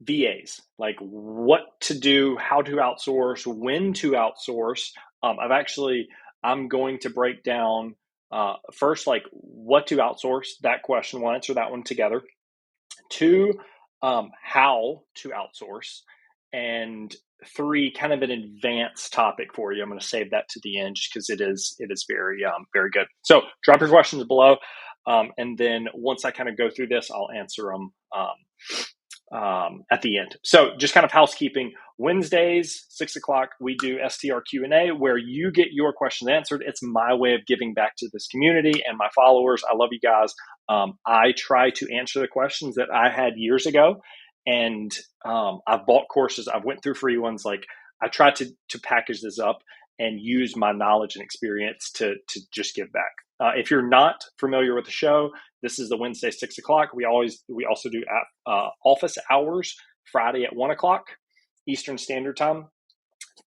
VAs, like what to do, how to outsource, when to outsource. I'm going to break down first, like what to outsource, that question. We'll answer that one together. Two, how to outsource. And three, kind of an advanced topic for you. I'm going to save that to the end just because it is very, very good. So drop your questions below. And then once I kind of go through this, I'll answer them at the end. So just kind of housekeeping. Wednesdays, 6:00, we do STR Q&A where you get your questions answered. It's my way of giving back to this community and my followers. I love you guys. I try to answer the questions that I had years ago, and I've bought courses. I've went through free ones. Like I try to package this up and use my knowledge and experience to just give back. If you're not familiar with the show, this is the Wednesday 6:00. We also do office hours Friday at 1:00 Eastern Standard Time.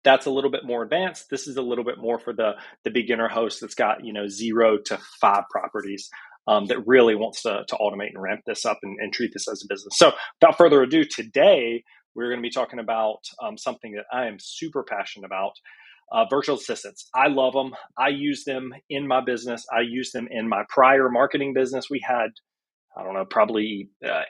That's a little bit more advanced. This is a little bit more for the beginner host that's got 0 to 5 properties that really wants to automate and ramp this up and treat this as a business. So without further ado, today we're going to be talking about something that I am super passionate about. Virtual assistants. I love them. I use them in my business. I use them in my prior marketing business. We had, I don't know, probably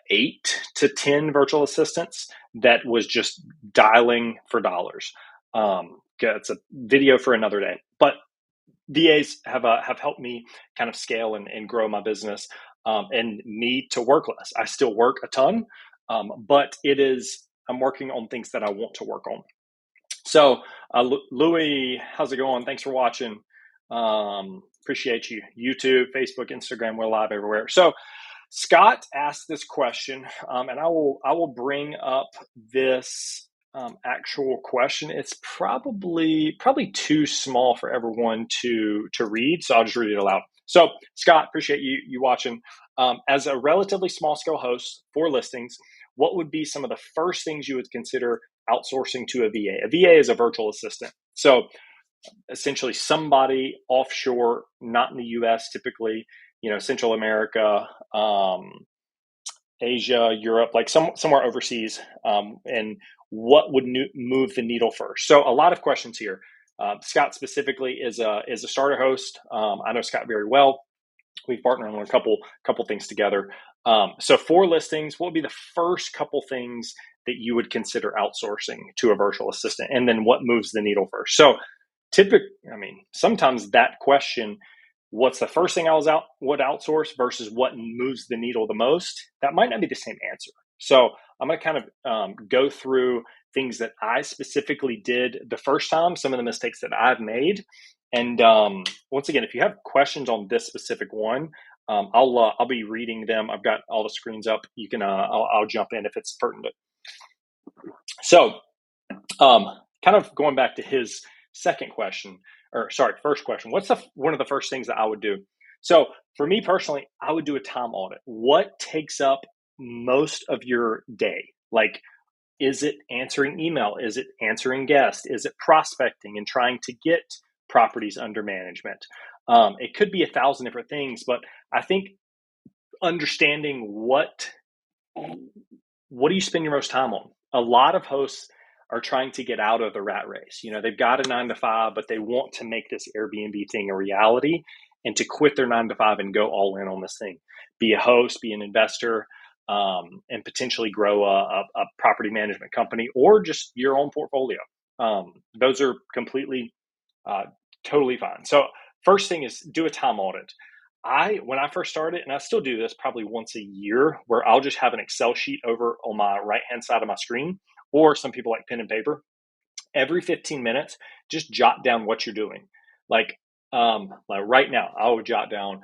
8 to 10 virtual assistants that was just dialing for dollars. It's a video for another day. But VAs have helped me kind of scale and grow my business and need to work less. I still work a ton, but I'm working on things that I want to work on. So, Louis, how's it going? Thanks for watching. Appreciate you. YouTube, Facebook, Instagram, we're live everywhere. So, Scott asked this question, and I will bring up this actual question. It's probably too small for everyone to read, so I'll just read it aloud. So, Scott, appreciate you watching. As a relatively small scale host for listings, what would be some of the first things you would consider outsourcing to a VA? A VA is a virtual assistant. So essentially somebody offshore, not in the US typically, Central America, Asia, Europe, like somewhere overseas. And what would move the needle first? So a lot of questions here. Scott specifically is a starter host. I know Scott very well. We've partnered on a couple things together. So for listings, what would be the first couple things that you would consider outsourcing to a virtual assistant? And then what moves the needle first? So sometimes that question, what's the first thing I would outsource versus what moves the needle the most, that might not be the same answer. So I'm going to kind of go through things that I specifically did the first time, some of the mistakes that I've made. And once again, if you have questions on this specific one, I'll be reading them. I've got all the screens up. You can I'll jump in if it's pertinent. So kind of going back to his first question, what's one of the first things that I would do? So for me personally, I would do a time audit. What takes up most of your day? Like, is it answering email? Is it answering guests? Is it prospecting and trying to get properties under management? It could be 1,000 different things, but I think understanding what do you spend your most time on? A lot of hosts are trying to get out of the rat race. They've got a 9 to 5, but they want to make this Airbnb thing a reality and to quit their 9 to 5 and go all in on this thing. Be a host, be an investor, and potentially grow a property management company or just your own portfolio. Those are completely, totally fine. So first thing is do a time audit. When I first started, and I still do this probably once a year, where I'll just have an Excel sheet over on my right-hand side of my screen, or some people like pen and paper. Every 15 minutes, just jot down what you're doing. Like right now, I would jot down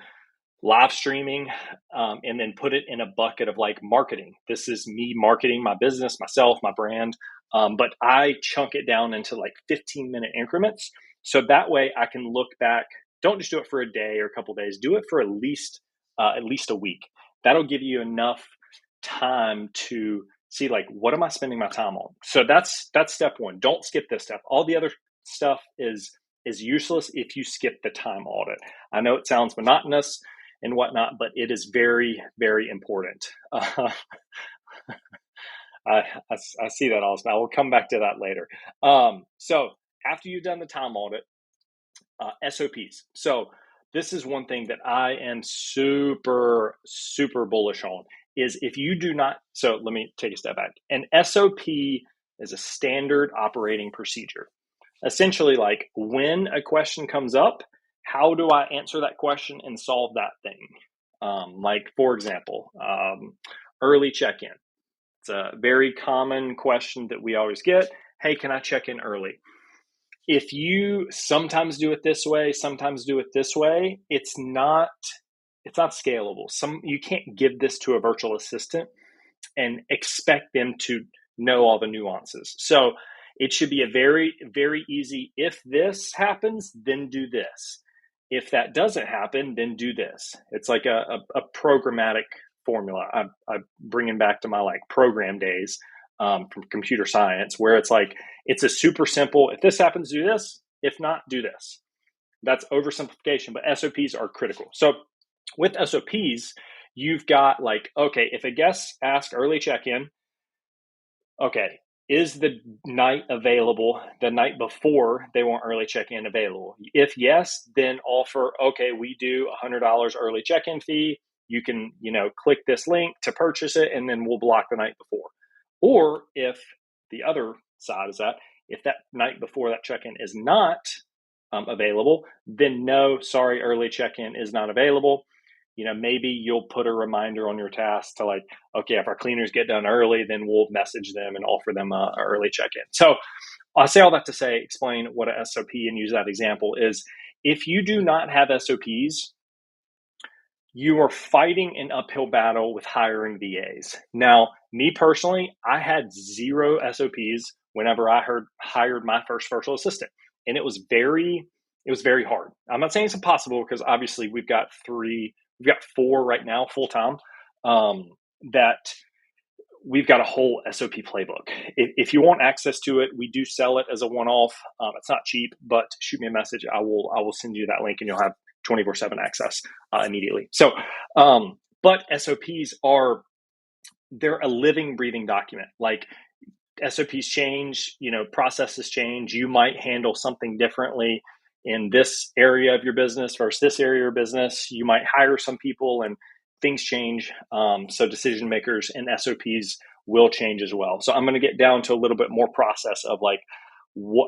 live streaming, and then put it in a bucket of like marketing. This is me marketing my business, myself, my brand. But I chunk it down into like 15-minute increments. So that way I can look back. Don't just do it for a day or a couple of days. Do it for at least a week. That'll give you enough time to see, like, what am I spending my time on? So that's step one. Don't skip this step. All the other stuff is useless if you skip the time audit. I know it sounds monotonous and whatnot, but it is very, very important. I I see that, Austin. I will come back to that later. So after you've done the time audit, SOPs. So this is one thing that I am super, super bullish on is if you do not, so let me take a step back. An SOP is a standard operating procedure. Essentially, like when a question comes up, how do I answer that question and solve that thing? Like, for example, early check-in. It's a very common question that we always get. Hey, can I check in early? If you sometimes do it this way, sometimes do it this way, it's not scalable. You can't give this to a virtual assistant and expect them to know all the nuances. So it should be a very, very easy, if this happens, then do this. If that doesn't happen, then do this. It's like a programmatic formula. I'm bringing back to my like program days from computer science, where it's like, it's a super simple, if this happens, do this. If not, do this. That's oversimplification, but SOPs are critical. So with SOPs, you've got like, okay, if a guest asks early check-in, okay, is the night available the night before they want early check-in available? If yes, then offer, okay, we do $100 early check-in fee. You can, click this link to purchase it, and then we'll block the night before. Or if the other side is that, if that night before that check-in is not available, then no, sorry, early check-in is not available. Maybe you'll put a reminder on your task to like, okay, if our cleaners get done early, then we'll message them and offer them a early check-in. So I say all that to explain what a SOP and use that example is. If you do not have SOPs, you are fighting an uphill battle with hiring VAs. Now, me personally, I had 0 SOPs whenever I hired my first virtual assistant. And it was very hard. I'm not saying it's impossible, because obviously we've got 4 right now full-time, that we've got a whole SOP playbook. If you want access to it, we do sell it as a one-off. It's not cheap, but shoot me a message. I will send you that link, and you'll have 24/7 access immediately. So, but SOPs they're a living, breathing document. Like, SOPs change, processes change. You might handle something differently in this area of your business versus this area of your business. You might hire some people and things change. So decision makers and SOPs will change as well. So I'm going to get down to a little bit more process of like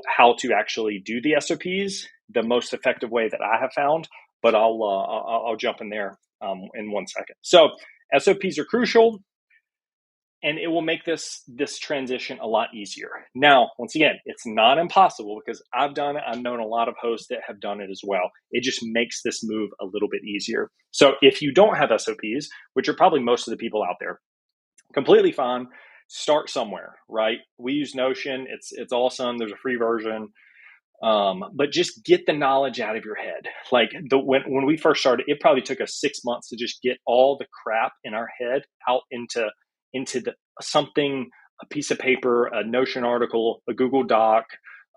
how to actually do the SOPs, the most effective way that I have found, but I'll jump in there in 1 second. So SOPs are crucial, and it will make this transition a lot easier. Now, once again, it's not impossible, because I've done it. I've known a lot of hosts that have done it as well. It just makes this move a little bit easier. So if you don't have SOPs, which are probably most of the people out there, completely fine. Start somewhere, right? We use Notion. It's awesome. There's a free version. But just get the knowledge out of your head. Like when we first started, it probably took us 6 months to just get all the crap in our head out into something, a piece of paper, a Notion article, a Google Doc.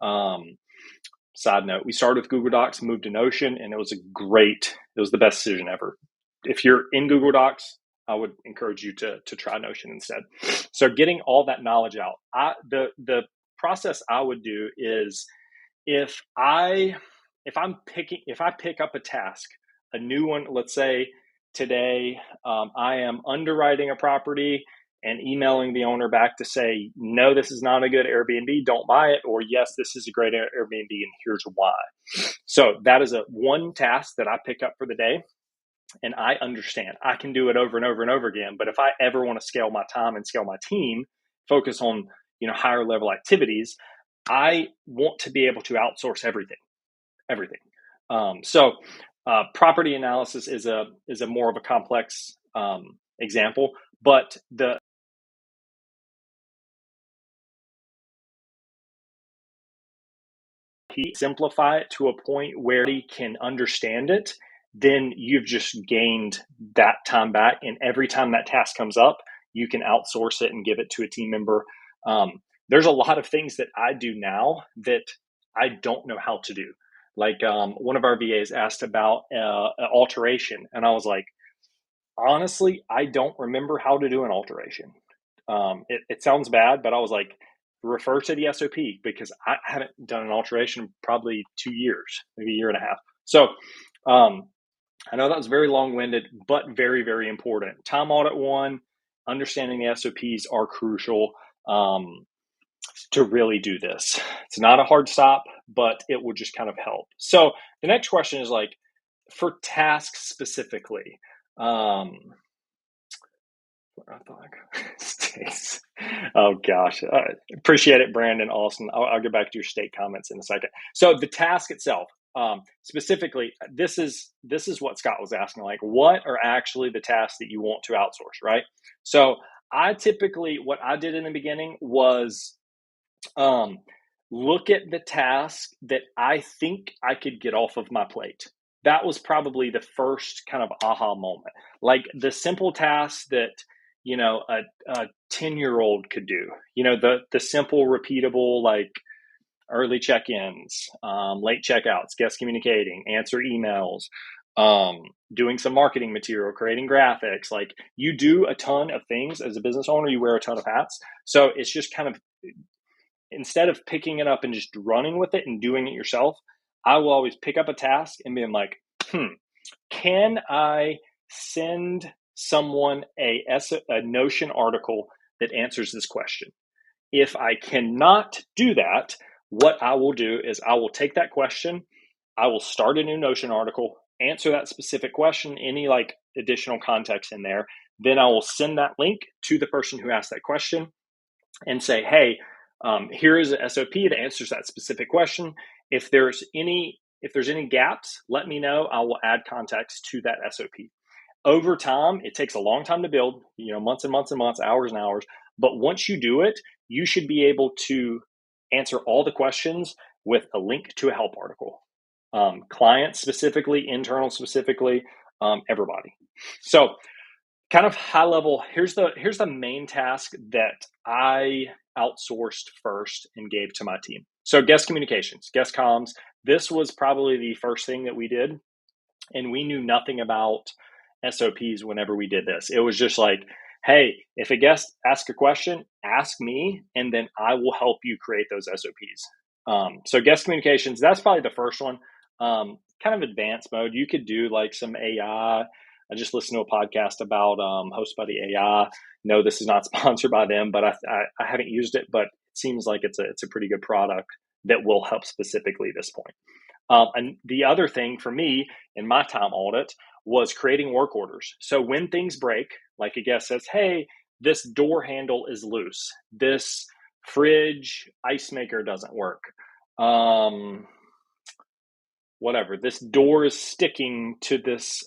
Side note, we started with Google Docs, moved to Notion, and it was the best decision ever. If you're in Google Docs, I would encourage you to try Notion instead. So getting all that knowledge out. The process I would do is, if I pick up a task, a new one, let's say today, I am underwriting a property and emailing the owner back to say, no, this is not a good Airbnb, don't buy it, or yes, this is a great Airbnb and here's why. So that is one task that I pick up for the day, and I understand I can do it over and over and over again. But if I ever want to scale my time and scale my team, focus on higher level activities, I want to be able to outsource everything. So property analysis is a more of a complex example, but simplify it to a point where he can understand it, then you've just gained that time back. And every time that task comes up, you can outsource it and give it to a team member. There's a lot of things that I do now that I don't know how to do. Like one of our VAs asked about an alteration, and I was like, honestly, I don't remember how to do an alteration. It sounds bad, but I was like, refer to the SOP, because I haven't done an alteration in probably 2 years, maybe a year and a half. So I know that was very long-winded, but very, very important. Time audit one, understanding the SOPs are crucial to really do this. It's not a hard stop, but it will just kind of help. So the next question is like, for tasks specifically, states. Oh gosh, appreciate it, Brandon, Austin. I'll get back to your state comments in a second. So the task itself, specifically, this is what Scott was asking. Like, what are actually the tasks that you want to outsource, right? So what I did in the beginning was look at the task that I think I could get off of my plate. That was probably the first kind of aha moment. Like the simple tasks that, a 10-year-old could do, the simple, repeatable, like early check-ins, late checkouts, guest communicating, answer emails, doing some marketing material, creating graphics. Like you do a ton of things as a business owner, you wear a ton of hats. So it's just kind of, instead of picking it up and just running with it and doing it yourself, I will always pick up a task and be like, can I send someone a Notion article that answers this question? If I cannot do that, what I will do is I will take that question, I will start a new Notion article, answer that specific question, any like additional context in there. Then I will send that link to the person who asked that question and say, hey, here is an SOP that answers that specific question. If there's any gaps, let me know. I will add context to that SOP. Over time, it takes a long time to build, months and months and months, hours and hours. But once you do it, you should be able to answer all the questions with a link to a help article. Clients specifically, internal specifically, everybody. So kind of high level, here's the main task that I outsourced first and gave to my team. So guest communications, guest comms, this was probably the first thing that we did. And we knew nothing about SOPs whenever we did this. It was just like, hey, if a guest asks a question, ask me, and then I will help you create those SOPs. So guest communications, that's probably the first one. Kind of advanced mode. You could do like some AI. I just listened to a podcast about HostBuddy AI. No, this is not sponsored by them, but I haven't used it, but it seems like it's a pretty good product that will help specifically this point. And the other thing for me in my time audit was creating work orders. So when things break, like a guest says, hey, this door handle is loose, this fridge ice maker doesn't work, whatever, this door is sticking to this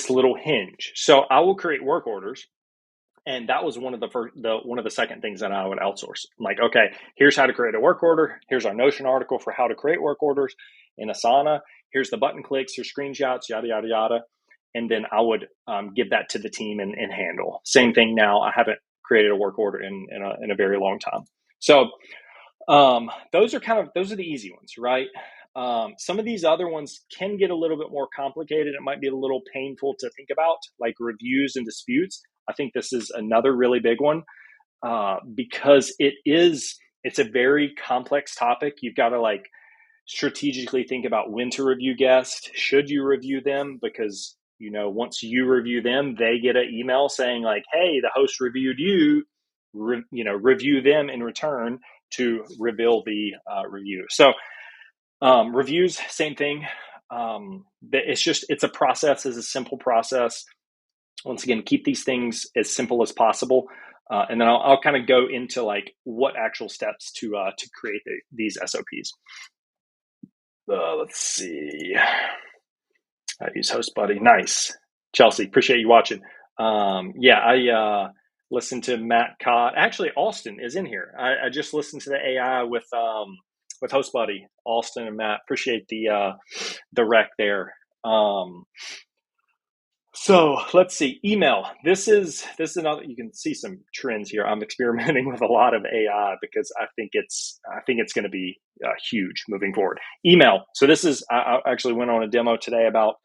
little hinge. So I will create work orders. And that was one of the second things that I would outsource. I'm like, okay, here's how to create a work order. Here's our Notion article for how to create work orders in Asana. Here's the button clicks, your screenshots, yada, yada, yada. And then I would give that to the team and handle. Same thing now. I haven't created a work order in a very long time. So those are the easy ones, right? Some of these other ones can get a little bit more complicated. It might be a little painful to think about, like reviews and disputes. I think this is another really big one because it's a very complex topic. You've got to like strategically think about when to review guests. Should you review them? Because, once you review them, they get an email saying like, hey, the host reviewed you, review them in return to reveal the review. So reviews, same thing. It's a process, it's a simple process. Once again, keep these things as simple as possible. And then I'll kind of go into like what actual steps to create these SOPs. Let's see. I use HostBuddy. Nice. Chelsea, appreciate you watching. I listened to Matt Cott. Actually, Austin is in here. I just listened to the AI with HostBuddy, Austin and Matt. Appreciate the rec there. So let's see, email. This is another, you can see some trends here. I'm experimenting with a lot of AI because I think it's going to be huge moving forward. Email. So I actually went on a demo today about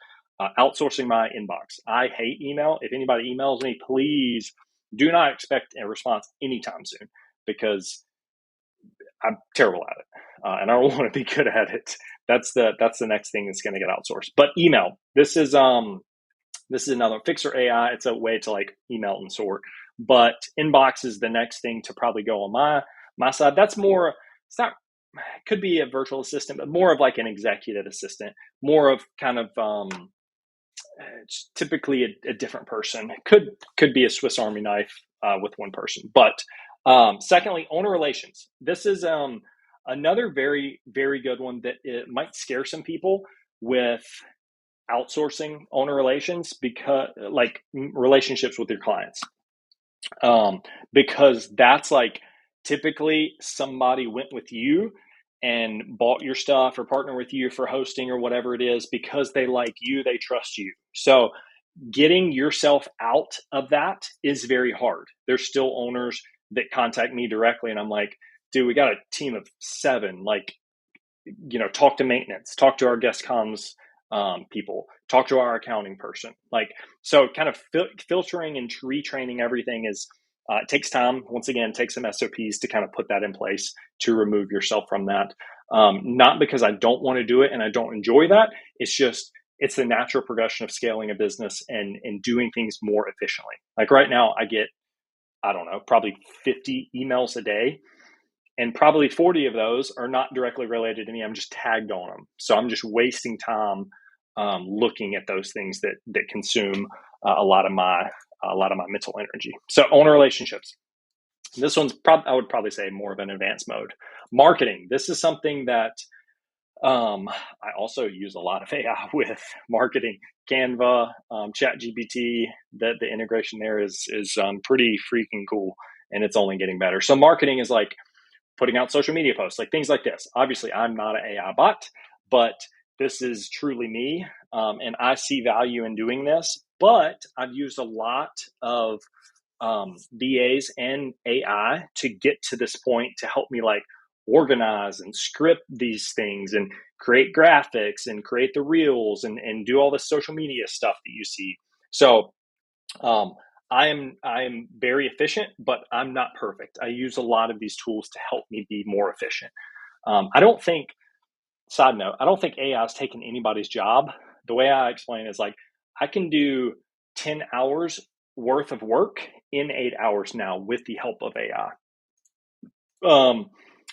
outsourcing my inbox. I hate email. If anybody emails me, please Do not expect a response anytime soon because I'm terrible at it, and I don't want to be good at it. That's the next thing that's going to get outsourced. But email. This is another Fixer AI. It's a way to like email and sort. But inbox is the next thing to probably go on my side. That's more. It's not. It could be a virtual assistant, but more of like an executive assistant. More of kind of it's typically a different person. It could be a Swiss Army knife with one person. But secondly, owner relations. This is another very, very good one that it might scare some people with outsourcing owner relations, because like relationships with your clients, because that's like typically somebody went with you and bought your stuff or partner with you for hosting or whatever it is because they like you, they trust you. So getting yourself out of that is very hard. There's still owners that contact me directly and I'm like, dude, we got a team of 7. Like, talk to maintenance, talk to our guest comms people, talk to our accounting person. Like, so kind of filtering and retraining everything is, it takes time. Once again, take some SOPs to kind of put that in place to remove yourself from that. Not because I don't want to do it and I don't enjoy that. It's just, it's the natural progression of scaling a business and doing things more efficiently. Like right now I get, I don't know, probably 50 emails a day. And probably 40 of those are not directly related to me. I'm just tagged on them. So I'm just wasting time looking at those things that consume a lot of my mental energy. So owner relationships. This one's I would probably say more of an advanced mode. Marketing. This is something that I also use a lot of AI with marketing. Canva, ChatGPT. The integration there is pretty freaking cool, and it's only getting better. So marketing is like putting out social media posts, like things like this. Obviously, I'm not an AI bot, but this is truly me, and I see value in doing this. But I've used a lot of VAs and AI to get to this point to help me like organize and script these things and create graphics and create the reels and do all the social media stuff that you see. So I am very efficient, but I'm not perfect. I use a lot of these tools to help me be more efficient. I don't think, side note, I don't think AI has taken anybody's job. The way I explain it is like, I can do 10 hours worth of work in 8 hours now with the help of AI. All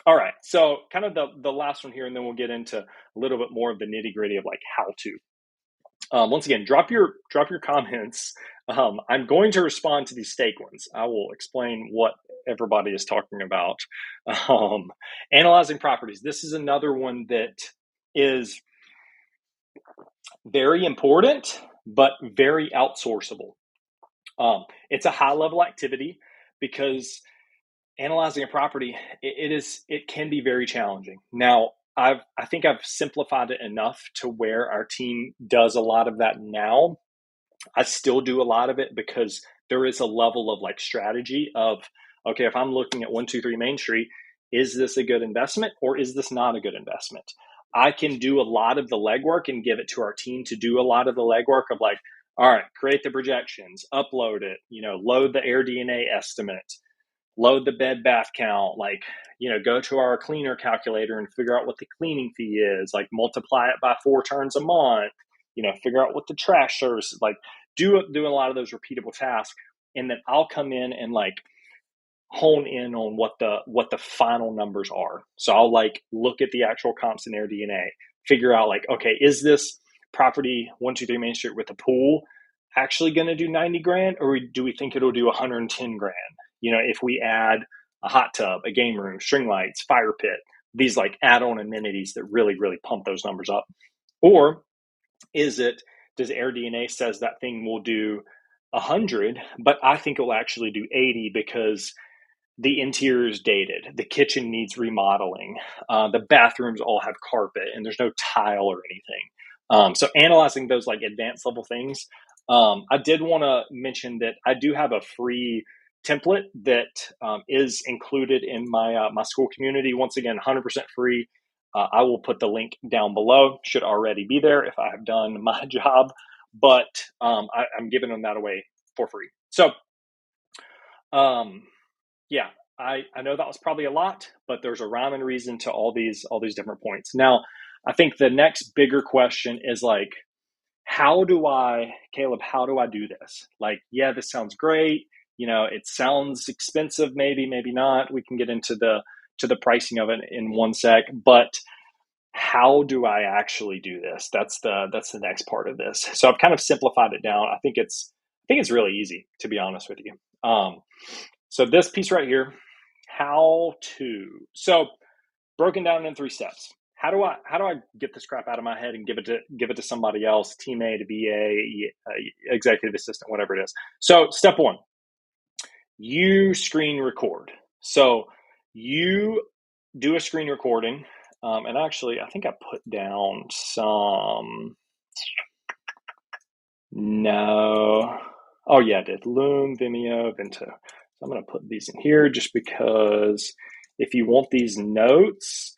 right. So kind of the last one here, and then we'll get into a little bit more of the nitty gritty of like how to. Once again, drop your comments. I'm going to respond to these steak ones. I will explain what everybody is talking about. Analyzing properties. This is another one that is very important, but very outsourceable. It's a high level activity because analyzing a property, it can be very challenging. Now, I think I've simplified it enough to where our team does a lot of that now. I still do a lot of it because there is a level of like strategy of, okay, if I'm looking at 123 Main Street, is this a good investment or is this not a good investment? I can do a lot of the legwork and give it to our team to do a lot of the legwork of like, all right, create the projections, upload it, load the air DNA estimate, load the bed bath count, like, go to our cleaner calculator and figure out what the cleaning fee is, like multiply it by 4 turns a month, figure out what the trash service is, like doing a lot of those repeatable tasks. And then I'll come in and like hone in on what the final numbers are. So I'll like look at the actual comps in their DNA, figure out like, okay, is this property 123 Main Street with a pool actually going to do 90 grand, or do we think it'll do 110 grand? If we add a hot tub, a game room, string lights, fire pit, these like add-on amenities that really, really pump those numbers up. Or does Air DNA says that thing will do 100, but I think it will actually do 80 because the interior is dated, the kitchen needs remodeling, the bathrooms all have carpet and there's no tile or anything. So analyzing those like advanced level things. I did want to mention that I do have a free template that is included in my my school community. Once again, 100% free. I will put the link down below. Should already be there if I have done my job, but I'm giving them that away for free. So Yeah, I know that was probably a lot, but there's a rhyme and reason to all these different points. Now, I think the next bigger question is like, Caleb, how do I do this? Like, yeah, this sounds great. It sounds expensive, maybe not. We can get into the pricing of it in one sec, but how do I actually do this? That's the next part of this. So I've kind of simplified it down. I think it's really easy, to be honest with you. So this piece right here, how to. So broken down in 3 steps. How do I get this crap out of my head and give it to somebody else, teammate, a BA, executive assistant, whatever it is. So step 1, you screen record. So you do a screen recording, and actually, I think I put down some. No. Oh yeah, I did. Loom, Vimeo, Vento. So I'm going to put these in here just because if you want these notes,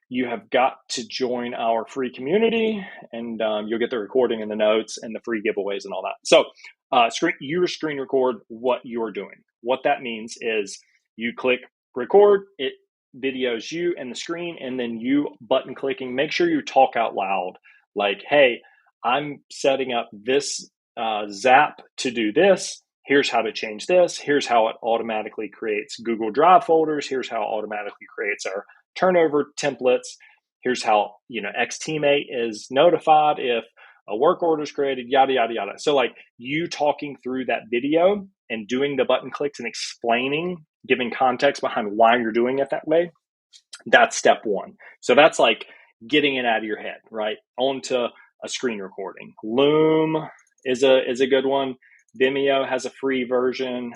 you have got to join our free community, and you'll get the recording and the notes and the free giveaways and all that. So you screen record what you're doing. What that means is you click record, it videos you and the screen, and then you button clicking. Make sure you talk out loud, like, hey, I'm setting up this Zap to do this. Here's how to change this. Here's how it automatically creates Google Drive folders. Here's how it automatically creates our turnover templates. Here's how, X teammate is notified if a work order is created, yada, yada, yada. So like you talking through that video and doing the button clicks and explaining, giving context behind why you're doing it that way, that's step 1. So that's like getting it out of your head, right? Onto a screen recording. Loom is a good one. Vimeo has a free version.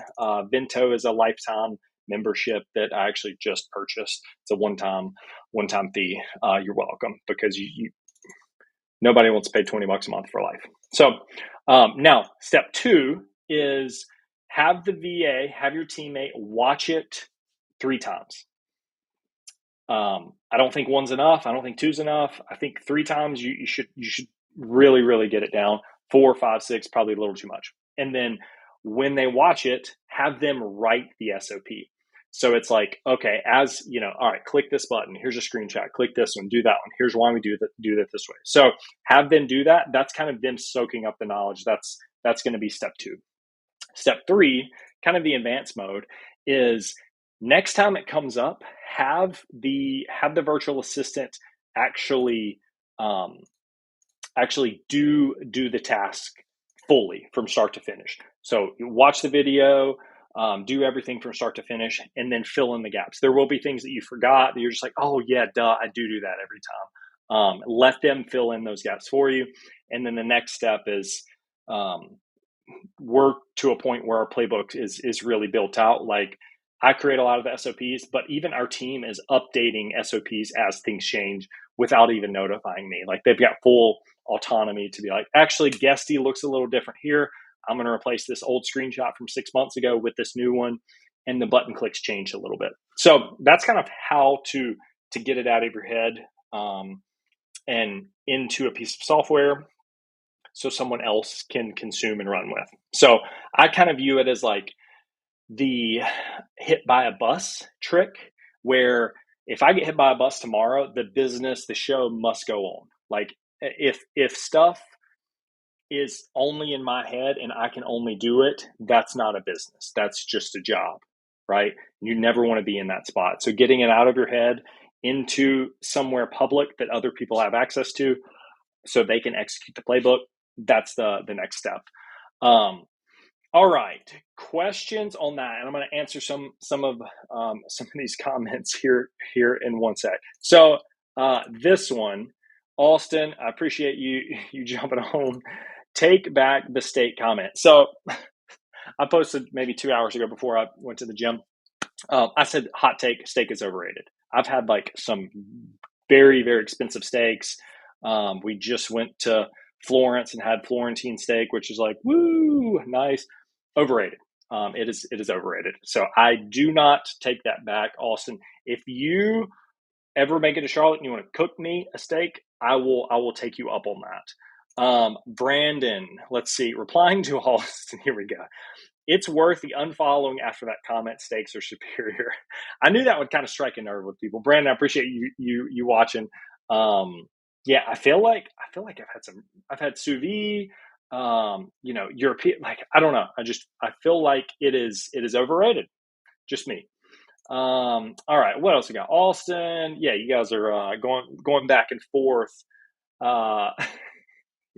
Vento is a lifetime membership that I actually just purchased. It's a one-time fee. You're welcome, because nobody wants to pay $20 a month for life. So now step 2 is have the VA, have your teammate watch it 3 times. I don't think 1's enough. I don't think 2's enough. I think 3 times you should really, really get it down. 4, 5, 6, probably a little too much. And then when they watch it, have them write the SOP. So it's like, okay, all right, click this button. Here's a screenshot. Click this one. Do that one. Here's why we do that this way. So have them do that. That's kind of them soaking up the knowledge. That's going to be step 2. Step 3, kind of the advanced mode, is next time it comes up, have the virtual assistant actually do the task fully from start to finish. So you watch the video, do everything from start to finish, and then fill in the gaps. There will be things that you forgot that you're just like, oh yeah, duh, I do that every time. Let them fill in those gaps for you. And then the next step is we're to a point where our playbook is really built out. Like I create a lot of the SOPs, but even our team is updating SOPs as things change without even notifying me. Like they've got full autonomy to be like, actually, Guesty looks a little different here. I'm going to replace this old screenshot from 6 months ago with this new one. And the button clicks changed a little bit. So that's kind of how to get it out of your head and into a piece of software so someone else can consume and run with. So I kind of view it as like the hit by a bus trick, where if I get hit by a bus tomorrow, the show must go on. Like if stuff is only in my head and I can only do it, that's not a business. That's just a job, right? You never want to be in that spot. So getting it out of your head into somewhere public that other people have access to so they can execute the playbook, that's the next step. All right, questions on that, and I'm going to answer some of these comments here in one sec. So this one, Austin, I appreciate you jumping on. Take back the steak comment. So I posted maybe 2 hours ago before I went to the gym. I said, hot take, steak is overrated. I've had like some very, very expensive steaks. We just went to Florence and had Florentine steak, which is like, woo, nice. Overrated. It is overrated. So I do not take that back, Austin. If you ever make it to Charlotte and you want to cook me a steak, I will take you up on that. Brandon, let's see. Replying to Austin, here we go. it's worth the unfollowing after that comment. Stakes are superior. I knew that would kind of strike a nerve with people. Brandon, I appreciate you watching. Yeah, I feel like I've had sous vide, European, like, I don't know. I feel like it is overrated. Just me. All right, what else we got? Austin. Yeah, you guys are going back and forth. Uh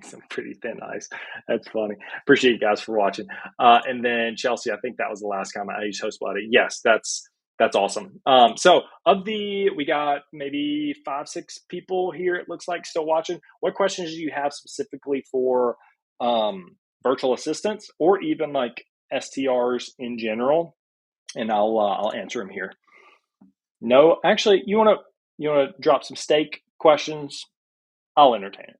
some pretty thin ice. That's funny. Appreciate you guys for watching. And then Chelsea, I think that was the last comment. I used HostBuddy. Yes, that's awesome. So we got maybe 5-6 people here, it looks like, still watching. What questions do you have specifically for virtual assistants or even like STRs in general? And I'll answer them here. No, actually, you want to drop some steak questions? I'll entertain it.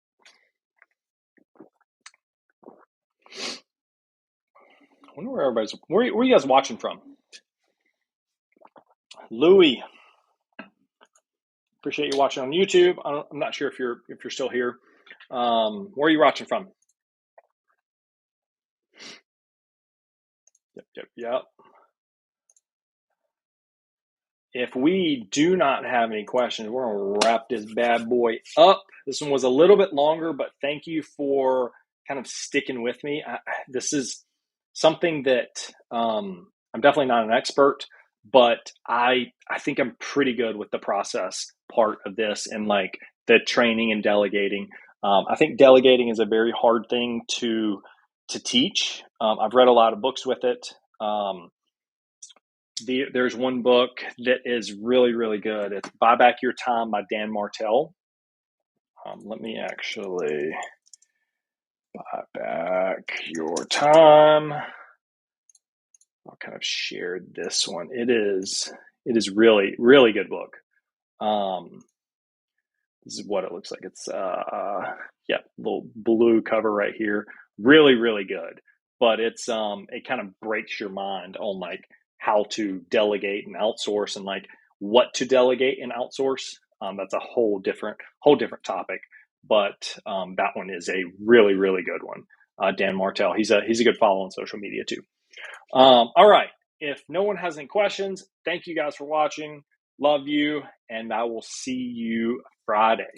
I wonder where are you guys watching from? Louis, appreciate you watching on YouTube. I'm not sure if you're still here. Where are you watching from? Yep. If we do not have any questions, we're going to wrap this bad boy up. This one was a little bit longer, but thank you for kind of sticking with me. This is something that I'm definitely not an expert, but I think I'm pretty good with the process part of this and like the training and delegating. I think delegating is a very hard thing to teach. I've read a lot of books with it. There's one book that is really, really good. It's Buy Back Your Time by Dan Martell. Let me actually buy back your time. I'll kind of share this one. It is really, really good book. This is what it looks like. It's little blue cover right here. Really, really good. But it's it kind of breaks your mind on like how to delegate and outsource and like what to delegate and outsource. That's a whole different topic. But that one is a really, really good one. Dan Martell. He's a good follow on social media too. All right. If no one has any questions, thank you guys for watching. Love you, and I will see you Friday.